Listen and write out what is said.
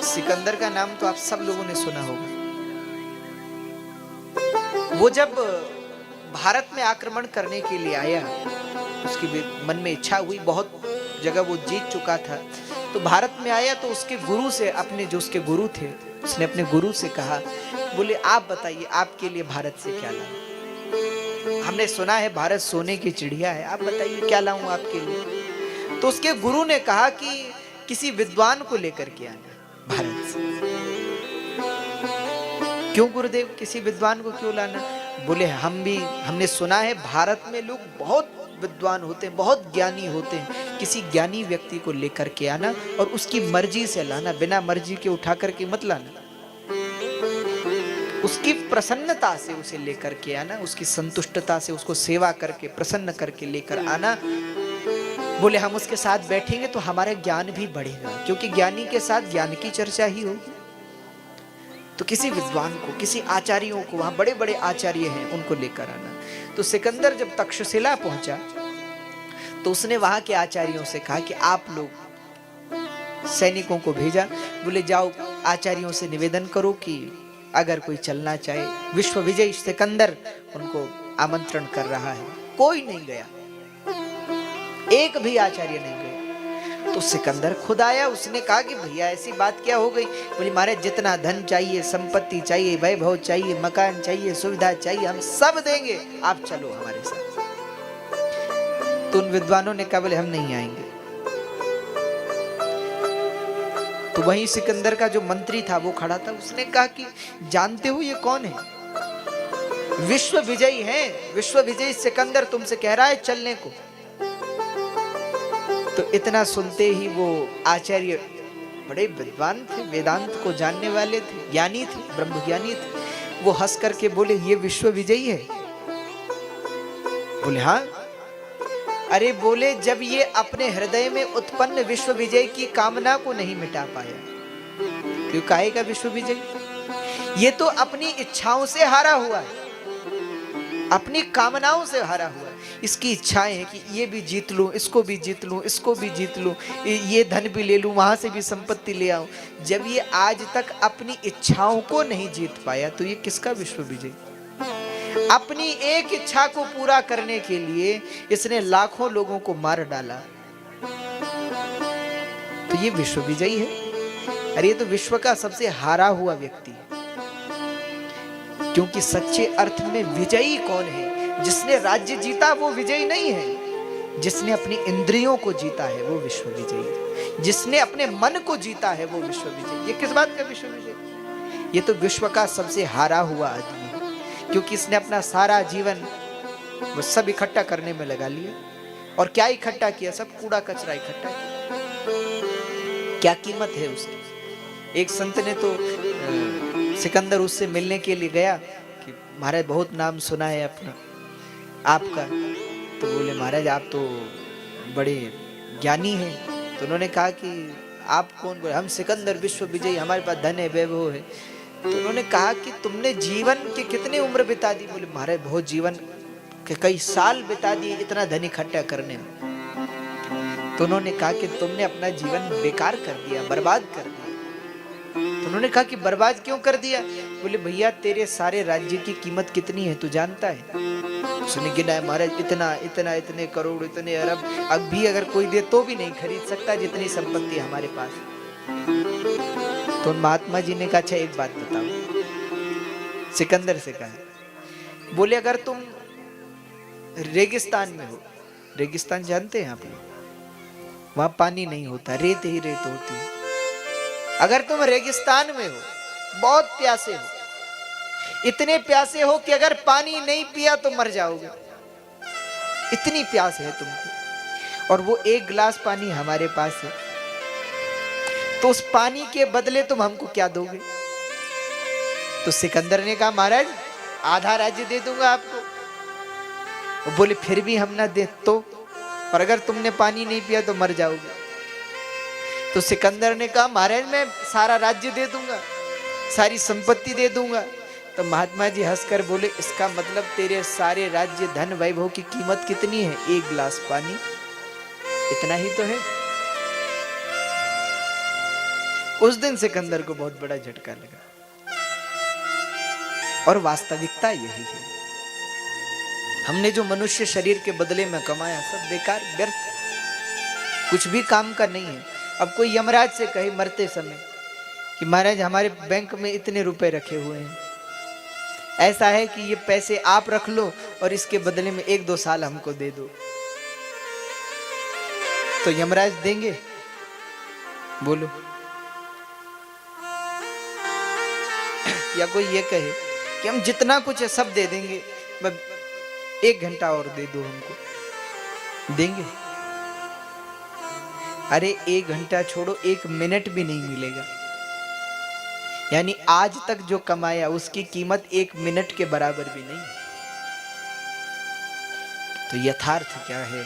सिकंदर का नाम तो आप सब लोगों ने सुना होगा। वो जब भारत में आक्रमण करने के लिए आया, उसकी मन में इच्छा हुई, बहुत जगह वो जीत चुका था, तो भारत में आया तो उसके गुरु से, अपने जो उसके गुरु थे, उसने अपने गुरु से कहा, बोले आप बताइए आपके लिए भारत से क्या लाऊं? हमने सुना है भारत सोने की चिड़िया है, आप बताइए क्या लाऊं आपके लिए? तो उसके गुरु ने कहा कि किसी विद्वान को लेकर के आना भारत से। क्यों गुरुदेव, किसी विद्वान को क्यों लाना? बोले हमने सुना है भारत में लोग बहुत विद्वान होते हैं, बहुत ज्ञानी होते हैं, किसी ज्ञानी व्यक्ति को लेकर के आना और उसकी मर्जी से लाना, बिना मर्जी के उठा करके मत लाना। उसकी प्रसन्नता से उसे लेकर के आना, उसकी संतुष्टता से उसको सेवा करके प्रसन्न करके लेकर आना। बोले हम उसके साथ बैठेंगे तो हमारा ज्ञान भी बढ़ेगा, क्योंकि ज्ञानी के साथ ज्ञान की चर्चा ही होगी। तो किसी विद्वान को, किसी आचार्यों को, वहां बड़े बड़े आचार्य हैं, उनको लेकर आना। तो सिकंदर जब तक्षशिला पहुंचा तो उसने वहां के आचार्यों से कहा कि आप लोग सैनिकों को भेजा, बोले जाओ आचार्यों से निवेदन करो कि अगर कोई चलना चाहे, विश्व विजयी सिकंदर उनको आमंत्रण कर रहा है। कोई नहीं गया, एक भी आचार्य नहीं गया। तो सिकंदर खुद आया, उसने कहा कि भैया ऐसी बात क्या हो गई? बोले महाराज जितना धन चाहिए, संपत्ति चाहिए, वैभव चाहिए, मकान चाहिए, सुविधा चाहिए, हम सब देंगे, आप चलो हमारे साथ। तो उन विद्वानों ने कहा बोले हम नहीं आएंगे। तो वहीं सिकंदर का जो मंत्री था वो खड़ा था, उसने कहा कि जानते हो ये कौन है? विश्व विजयी है, विश्व विजयी सिकंदर तुमसे कह रहा है चलने को। तो इतना सुनते ही वो आचार्य, बड़े विद्वान थे, वेदांत को जानने वाले थे, ज्ञानी थे, ब्रह्मज्ञानी थे, वो हंस करके बोले ये विश्व विजयी है? बोले हाँ। अरे बोले जब ये अपने हृदय में उत्पन्न विश्व विजय की कामना को नहीं मिटा पाया, क्यों कहेगा विश्व विजय? ये तो अपनी इच्छाओं से हारा हुआ है, अपनी कामनाओं से हारा हुआ है। इसकी इच्छाएं हैं कि ये भी जीत लूं, इसको भी जीत लूं, इसको भी जीत लूं, ये धन भी ले लूं, वहां से भी संपत्ति ले आऊं। जब ये आज तक अपनी इच्छाओं को नहीं जीत पाया तो ये किसका विश्व विजय? अपनी एक इच्छा को पूरा करने के लिए इसने लाखों लोगों को मार डाला, तो ये विश्व विजयी है? अरे ये तो विश्व का सबसे हारा हुआ व्यक्ति है। क्योंकि सच्चे अर्थ में विजयी कौन है? जिसने राज्य जीता वो विजयी नहीं है, जिसने अपनी इंद्रियों को जीता है वो विश्व विजयी है, जिसने अपने मन को जीता है वो विश्व विजयी। ये किस बात का विश्व विजय? ये तो विश्व का सबसे हारा हुआ आदमी है, क्योंकि इसने अपना सारा जीवन वो सब इकट्ठा करने में लगा लिया। और क्या इकट्ठा किया? सब कूड़ा कचरा इकट्ठा किया। क्या कीमत है उसकी? एक संत ने तो सिकंदर उससे मिलने के लिए गया कि महाराज बहुत नाम सुना है अपना आपका। तो बोले महाराज आप तो बड़े ज्ञानी हैं। तो उन्होंने कहा कि आप कौन? बोले हम सिकंदर विश्व विजयी, हमारे पास धन है, वैभव है। तो उन्होंने कहा कि तुमने जीवन के कितने उम्र बिता दी? बोले महाराज बहुत जीवन के कई साल बिता दिए इतना धन इकट्ठा करने में। तो उन्होंने कहा कि तुमने अपना जीवन बेकार कर दिया, बर्बाद कर दिया। तो उन्होंने कहा कि बर्बाद क्यों कर दिया? बोले भैया तेरे सारे राज्य की कीमत कितनी है तू जानता है? उसने गिना है महाराज इतना इतना, इतने करोड़, इतने अरब, अब भी अगर कोई दे तो भी नहीं खरीद सकता जितनी संपत्ति हमारे पास। तो महात्मा जी ने कहा अच्छा एक बात बताओ। सिकंदर से कहा, बोले अगर तुम रेगिस्तान में हो, रेगिस्तान जानते हैं आप लोग, वहां पानी नहीं होता, रेत ही रेत होती है। अगर तुम रेगिस्तान में हो, बहुत प्यासे हो, इतने प्यासे हो कि अगर पानी नहीं पिया तो मर जाओगे, इतनी प्यास है तुमको, और वो एक गिलास पानी हमारे पास है, तो उस पानी के बदले तुम हमको क्या दोगे? तो सिकंदर ने कहा महाराज आधा राज्य दे दूंगा आपको। वो बोले फिर भी हम ना दे तो, और अगर तुमने पानी नहीं पिया तो मर जाओगे। तो सिकंदर ने कहा महाराज मैं सारा राज्य दे दूंगा, सारी संपत्ति दे दूंगा। तो महात्मा जी हंसकर बोले इसका मतलब तेरे सारे राज्य धन वैभव की कीमत कितनी है? एक गिलास पानी, इतना ही तो है। उस दिन सिकंदर को बहुत बड़ा झटका लगा। और वास्तविकता यही है, हमने जो मनुष्य शरीर के बदले में कमाया सब बेकार व्यर्थ, कुछ भी काम का नहीं है। अब कोई यमराज से कहे मरते समय कि महाराज हमारे बैंक में इतने रुपए रखे हुए हैं, ऐसा है कि ये पैसे आप रख लो और इसके बदले में 1-2 साल हमको दे दो, तो यमराज देंगे? बोलो। या कोई ये कहे कि हम जितना कुछ है सब दे देंगे, बस 1 घंटा और दे दो हमको, देंगे? अरे 1 घंटा छोड़ो, 1 मिनट भी नहीं मिलेगा। यानी आज तक जो कमाया उसकी कीमत 1 मिनट के बराबर भी नहीं। तो यथार्थ क्या है